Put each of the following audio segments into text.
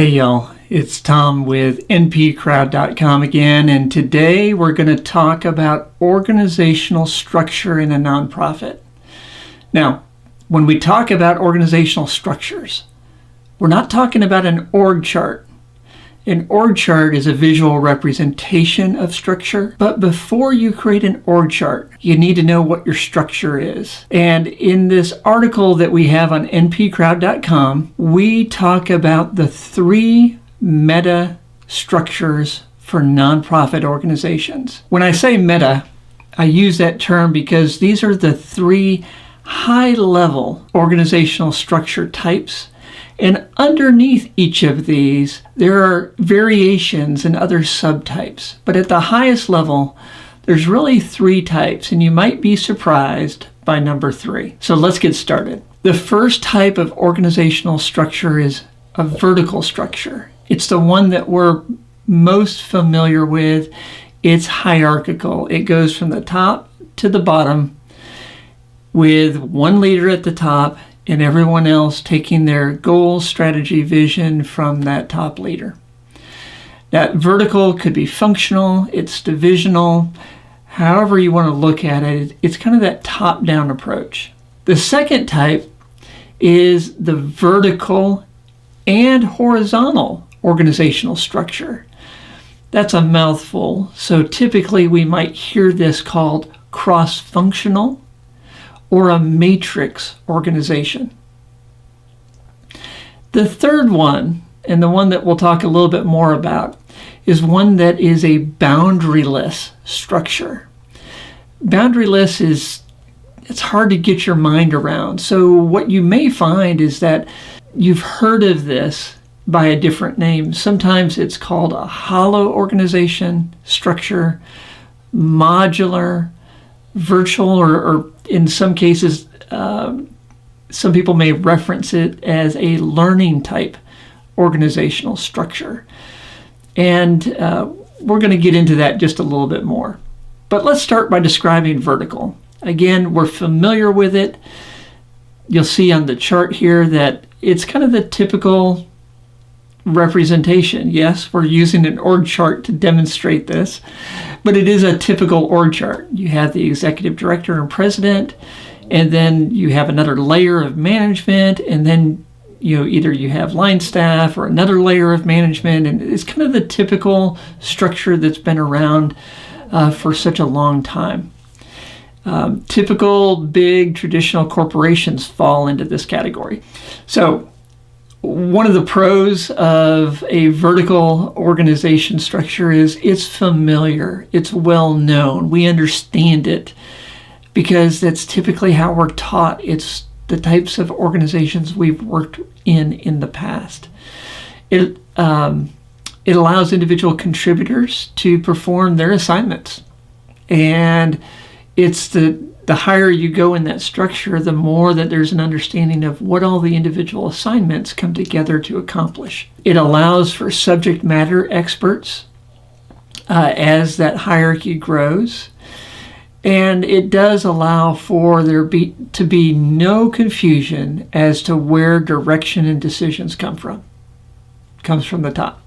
Hey y'all, it's Tom with npcrowd.com again, and today we're going to talk about organizational structure in a nonprofit. Now, when we talk about organizational structures, we're not talking about an org chart. An org chart is a visual representation of structure, but before you create an org chart, you need to know what your structure is. And in this article that we have on npcrowd.com, we talk about the 3 meta structures for nonprofit organizations. When I say meta, I use that term because these are the 3 high-level organizational structure types. And underneath each of these, there are variations and other subtypes. But at the highest level, there's really 3 types, and you might be surprised by number 3. So let's get started. The first type of organizational structure is a vertical structure. It's the one that we're most familiar with. It's hierarchical. It goes from the top to the bottom with one leader at the top and everyone else taking their goals, strategy, vision from that top leader. That vertical could be functional, it's divisional, however you want to look at it, it's kind of that top-down approach. The second type is the vertical and horizontal organizational structure. That's a mouthful, so typically we might hear this called cross-functional or a matrix organization. The third one, and the one that we'll talk a little bit more about, is one that is a boundaryless structure. Boundaryless it's hard to get your mind around. So what you may find is that you've heard of this by a different name. Sometimes it's called a hollow organization structure, modular, virtual, or in some cases, some people may reference it as a learning type organizational structure. And we're going to get into that just a little bit more. But let's start by describing vertical. Again, we're familiar with it. You'll see on the chart here that it's kind of the typical representation. Yes, we're using an org chart to demonstrate this, but it is a typical org chart. You have the executive director and president, and then you have another layer of management, and then either you have line staff or another layer of management, and it's kind of the typical structure that's been around for such a long time. Typical big traditional corporations fall into this category. So one of the pros of a vertical organization structure is it's familiar, it's well known, we understand it because that's typically how we're taught. It's the types of organizations we've worked in the past. It allows individual contributors to perform their assignments, and it's the higher you go in that structure, the more that there's an understanding of what all the individual assignments come together to accomplish. It allows for subject matter experts as that hierarchy grows. And it does allow for there to be no confusion as to where direction and decisions come from. It comes from the top.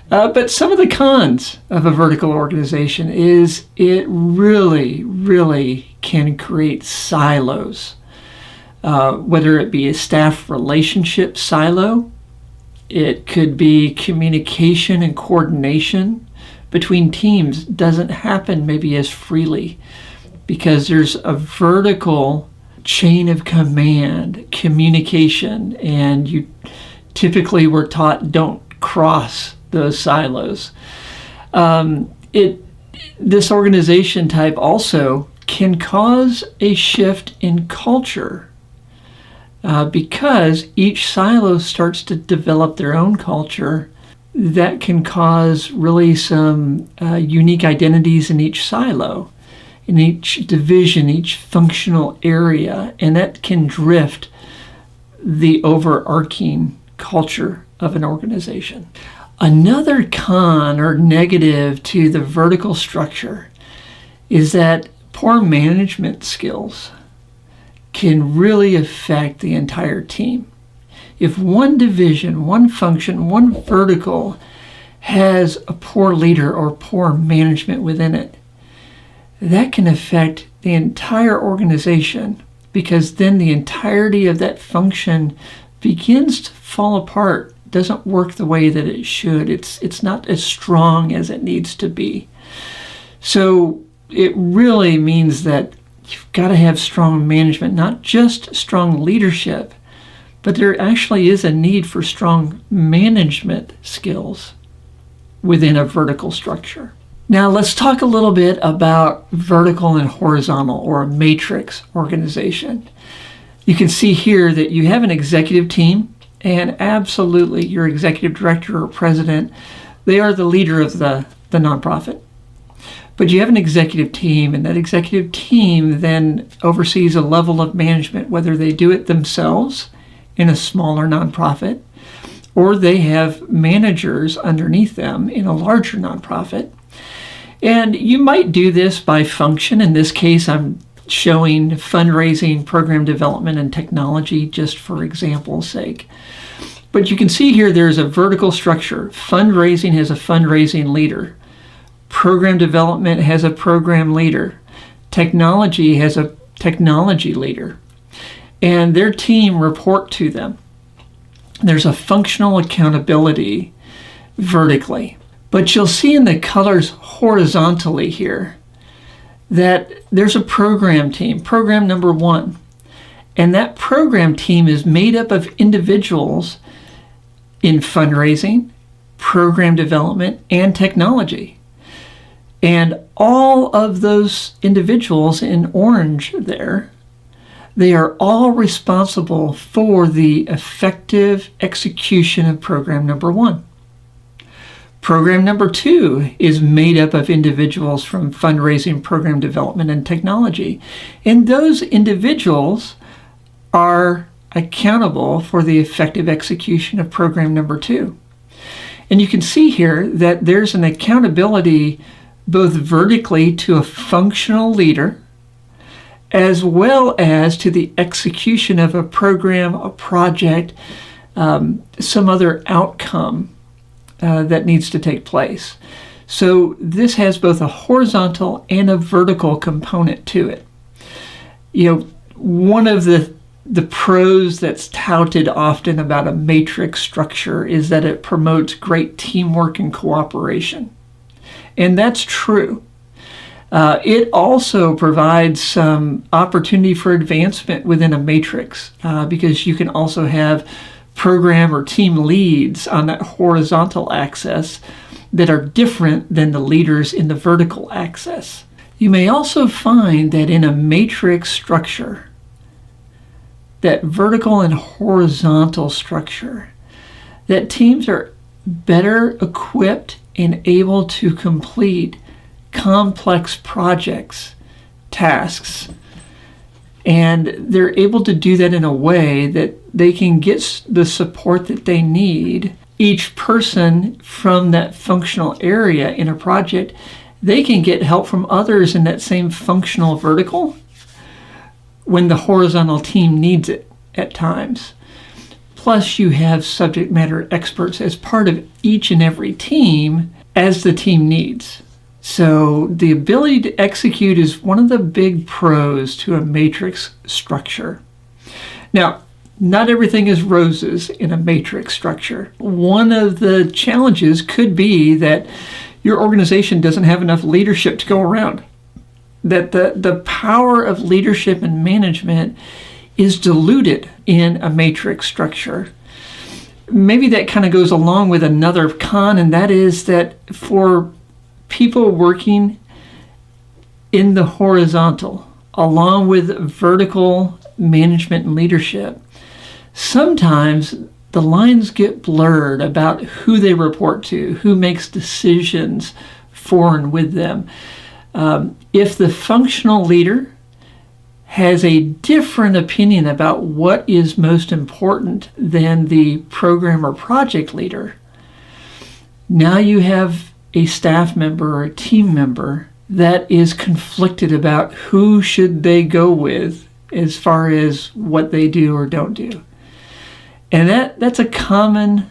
But some of the cons of a vertical organization is it really can create silos, whether it be a staff relationship silo, it could be communication and coordination between teams doesn't happen maybe as freely because there's a vertical chain of command, communication, and you typically were taught don't cross those silos. This organization type also can cause a shift in culture because each silo starts to develop their own culture that can cause really some unique identities in each silo, in each division, each functional area, and that can drift the overarching culture of an organization. Another con or negative to the vertical structure is that poor management skills can really affect the entire team. if one division, one function, one vertical has a poor leader or poor management within it, that can affect the entire organization, because then the entirety of that function begins to fall apart, doesn't work the way that it should. It's not as strong as it needs to be. So it really means that you've got to have strong management, not just strong leadership, but there actually is a need for strong management skills within a vertical structure. Now let's talk a little bit about vertical and horizontal, or a matrix organization. You can see here that you have an executive team, and absolutely your executive director or president, they are the leader of the nonprofit. But you have an executive team, and that executive team then oversees a level of management, whether they do it themselves in a smaller nonprofit, or they have managers underneath them in a larger nonprofit. And you might do this by function. In this case, I'm showing fundraising, program development, and technology, just for example's sake. But you can see here there's a vertical structure. Fundraising has a fundraising leader. Program development has a program leader. Technology has a technology leader. And their team report to them. There's a functional accountability vertically. But you'll see in the colors horizontally here that there's a program team, program number 1. And that program team is made up of individuals in fundraising, program development, and technology. And all of those individuals in orange there, they are all responsible for the effective execution of program number 1. Program number 2 is made up of individuals from fundraising, program development, and technology. And those individuals are accountable for the effective execution of program number 2. And you can see here that there's an accountability both vertically to a functional leader, as well as to the execution of a program, a project, some other outcome that needs to take place. So this has both a horizontal and a vertical component to it. You know, one of the pros that's touted often about a matrix structure is that it promotes great teamwork and cooperation. And that's true. It also provides some opportunity for advancement within a matrix, because you can also have program or team leads on that horizontal axis that are different than the leaders in the vertical axis. You may also find that in a matrix structure, that vertical and horizontal structure, that teams are better equipped and able to complete complex projects, tasks, and they're able to do that in a way that they can get the support that they need. Each person from that functional area in a project, they can get help from others in that same functional vertical when the horizontal team needs it at times. Plus, you have subject matter experts as part of each and every team as the team needs. So the ability to execute is one of the big pros to a matrix structure. Now, not everything is roses in a matrix structure. One of the challenges could be that your organization doesn't have enough leadership to go around. That the power of leadership and management is diluted in a matrix structure. Maybe that kind of goes along with another con, and that is that for people working in the horizontal, along with vertical management and leadership, sometimes the lines get blurred about who they report to, who makes decisions for and with them. If the functional leader has a different opinion about what is most important than the program or project leader, now you have a staff member or a team member that is conflicted about who should they go with as far as what they do or don't do. And that's a common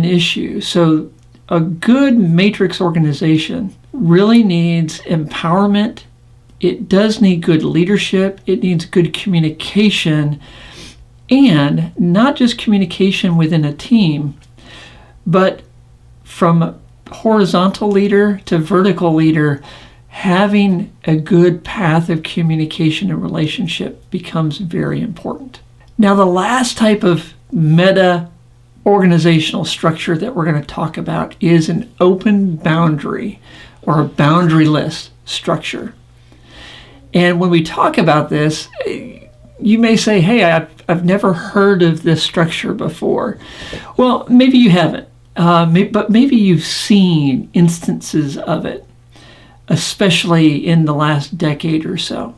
issue. So a good matrix organization really needs empowerment. It does need good leadership. It needs good communication, and not just communication within a team, but from horizontal leader to vertical leader, having a good path of communication and relationship becomes very important. Now, the last type of meta organizational structure that we're going to talk about is an open boundary or a boundaryless structure. And when we talk about this, you may say, hey, I've never heard of this structure before. Well, maybe you haven't, but maybe you've seen instances of it, especially in the last decade or so.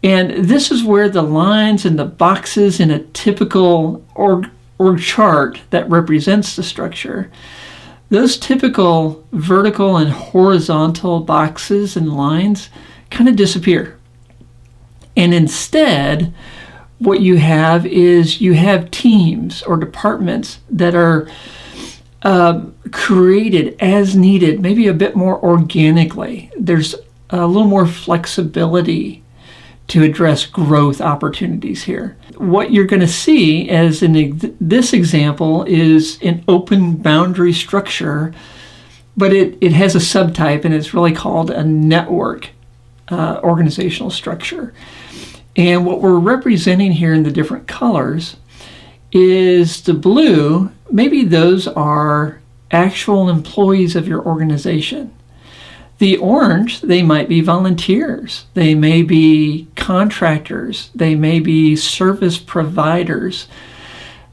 And this is where the lines and the boxes in a typical org chart that represents the structure, those typical vertical and horizontal boxes and lines kind of disappear. And instead, what you have is you have teams or departments that are created as needed, maybe a bit more organically. There's a little more flexibility to address growth opportunities here. What you're going to see as in this example is an open boundary structure, but it has a subtype, and it's really called a network organizational structure. And what we're representing here in the different colors is the blue. Maybe those are actual employees of your organization. The orange, they might be volunteers. They may be contractors. They may be service providers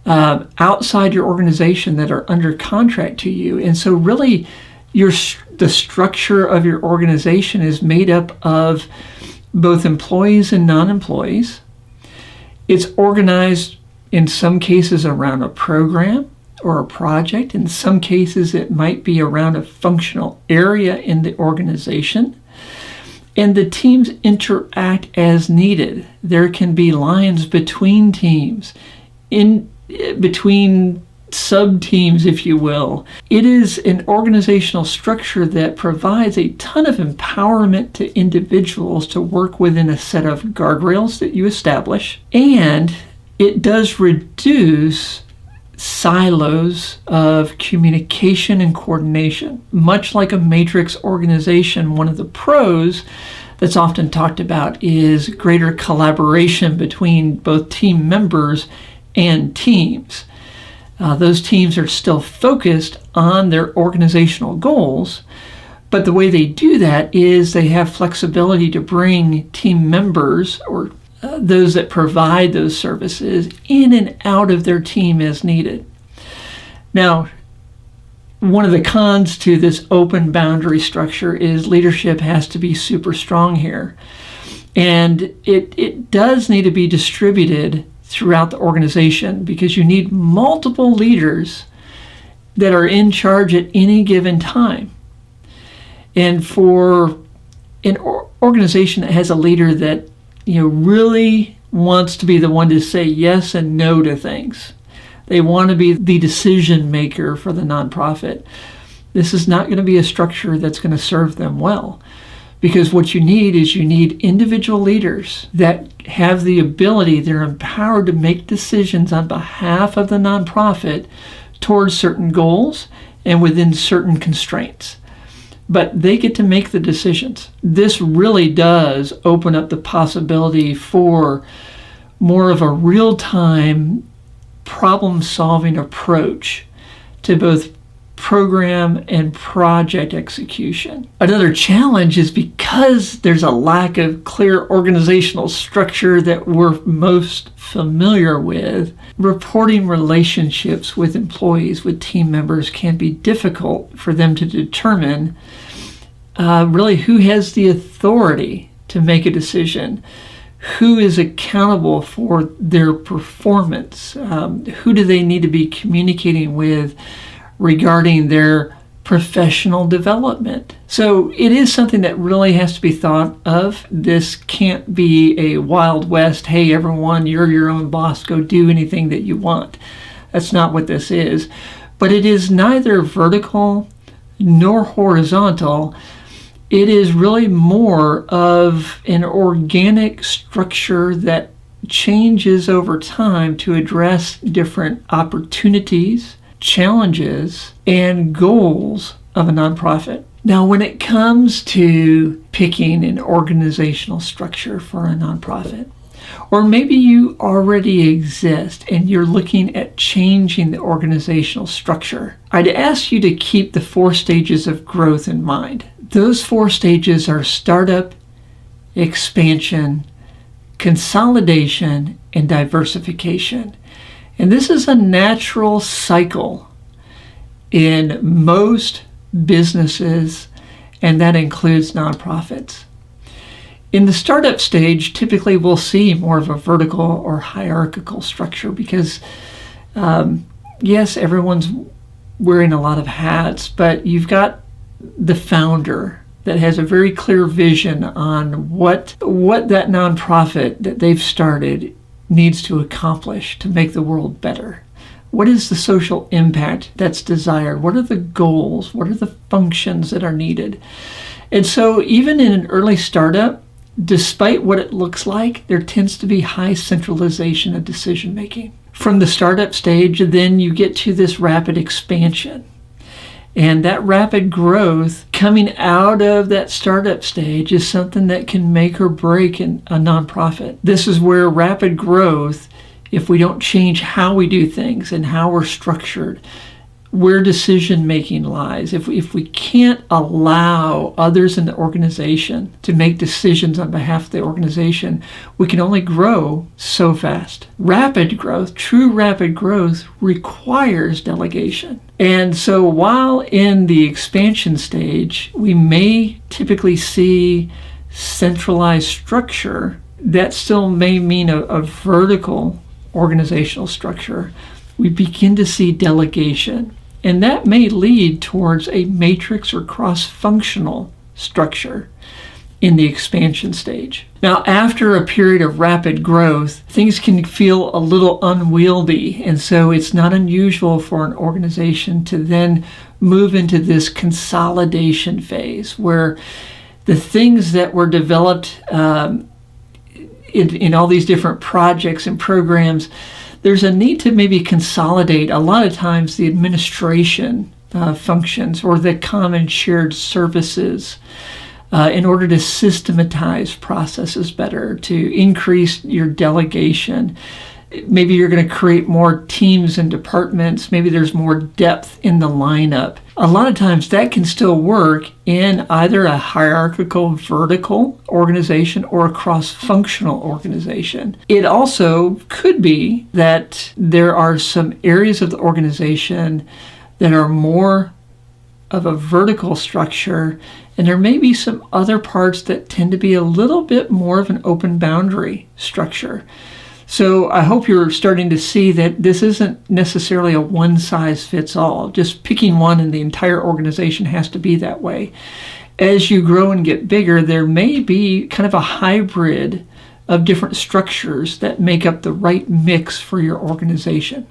outside your organization that are under contract to you. And so really, the structure of your organization is made up of both employees and non-employees. It's organized in some cases around a program or a project. In some cases, it might be around a functional area in the organization. And the teams interact as needed. There can be lines between teams, in between sub-teams, if you will. It is an organizational structure that provides a ton of empowerment to individuals to work within a set of guardrails that you establish. And it does reduce silos of communication and coordination. Much like a matrix organization, one of the pros that's often talked about is greater collaboration between both team members and teams. Those teams are still focused on their organizational goals, but the way they do that is they have flexibility to bring team members or those that provide those services in and out of their team as needed. Now, one of the cons to this open boundary structure is leadership has to be super strong here. And it does need to be distributed throughout the organization because you need multiple leaders that are in charge at any given time. And for an organization that has a leader that really wants to be the one to say yes and no to things. They want to be the decision maker for the nonprofit. This is not going to be a structure that's going to serve them well, because what you need is individual leaders that have the ability, they're empowered to make decisions on behalf of the nonprofit towards certain goals and within certain constraints. But they get to make the decisions. This really does open up the possibility for more of a real-time problem-solving approach to both program and project execution. Another challenge is because there's a lack of clear organizational structure that we're most familiar with, reporting relationships with employees, with team members can be difficult for them to determine really who has the authority to make a decision, who is accountable for their performance, who do they need to be communicating with regarding their professional development. So it is something that really has to be thought of. This can't be a Wild West, hey everyone, you're your own boss, go do anything that you want. That's not what this is. But it is neither vertical nor horizontal. It is really more of an organic structure that changes over time to address different opportunities, challenges, and goals of a nonprofit. Now, when it comes to picking an organizational structure for a nonprofit, or maybe you already exist and you're looking at changing the organizational structure, I'd ask you to keep the 4 stages of growth in mind. Those 4 stages are startup, expansion, consolidation, and diversification. And this is a natural cycle in most businesses, and that includes nonprofits. In the startup stage, typically we'll see more of a vertical or hierarchical structure because, yes, everyone's wearing a lot of hats, but you've got the founder that has a very clear vision on what that nonprofit that they've started needs to accomplish to make the world better. What is the social impact that's desired? What are the goals? What are the functions that are needed? And so even in an early startup, despite what it looks like, there tends to be high centralization of decision making. From the startup stage, then you get to this rapid expansion. And that rapid growth coming out of that startup stage is something that can make or break a nonprofit. This is where rapid growth, if we don't change how we do things and how we're structured, where decision making lies, if we can't allow others in the organization to make decisions on behalf of the organization, we can only grow so fast. Rapid growth, true rapid growth, requires delegation. And so while in the expansion stage, we may typically see centralized structure, that still may mean a vertical organizational structure. We begin to see delegation. And that may lead towards a matrix or cross-functional structure in the expansion stage. Now, after a period of rapid growth, things can feel a little unwieldy. And so it's not unusual for an organization to then move into this consolidation phase where the things that were developed in all these different projects and programs, there's a need to maybe consolidate a lot of times the administration functions or the common shared services in order to systematize processes better, to increase your delegation. Maybe you're going to create more teams and departments. Maybe there's more depth in the lineup. A lot of times that can still work in either a hierarchical vertical organization or a cross-functional organization. It also could be that there are some areas of the organization that are more of a vertical structure, and there may be some other parts that tend to be a little bit more of an open boundary structure. So I hope you're starting to see that this isn't necessarily a one-size-fits-all. Just picking one and the entire organization has to be that way. As you grow and get bigger, there may be kind of a hybrid of different structures that make up the right mix for your organization.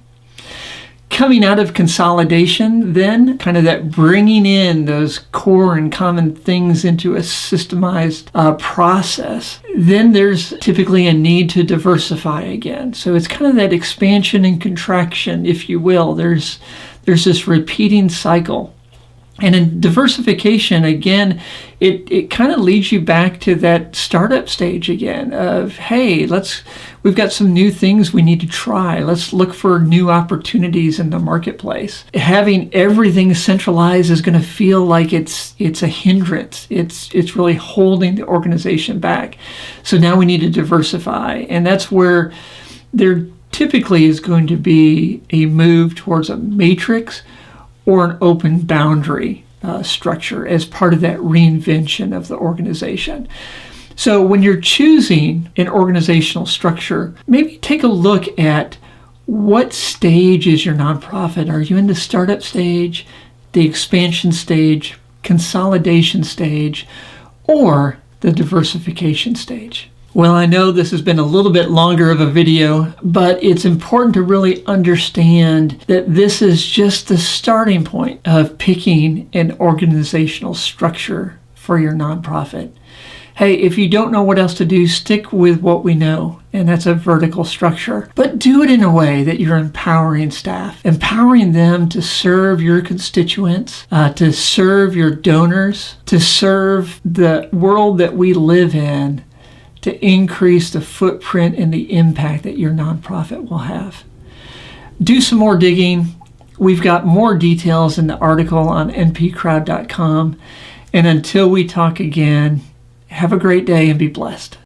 Coming out of consolidation, then kind of that bringing in those core and common things into a systemized process, then there's typically a need to diversify again. So it's kind of that expansion and contraction, if you will. There's this repeating cycle. And in diversification, again, it kind of leads you back to that startup stage again of, hey, we've got some new things we need to try. Let's look for new opportunities in the marketplace. Having everything centralized is going to feel like it's a hindrance. It's really holding the organization back. So now we need to diversify. And that's where there typically is going to be a move towards a matrix or an open boundary structure as part of that reinvention of the organization. So when you're choosing an organizational structure, maybe take a look at what stage is your nonprofit. Are you in the startup stage, the expansion stage, consolidation stage, or the diversification stage? Well, I know this has been a little bit longer of a video, but it's important to really understand that this is just the starting point of picking an organizational structure for your nonprofit. Hey, if you don't know what else to do, stick with what we know, and that's a vertical structure. But do it in a way that you're empowering staff, empowering them to serve your constituents, to serve your donors, to serve the world that we live in, to increase the footprint and the impact that your nonprofit will have. Do some more digging. We've got more details in the article on npcrowd.com. And until we talk again, have a great day and be blessed.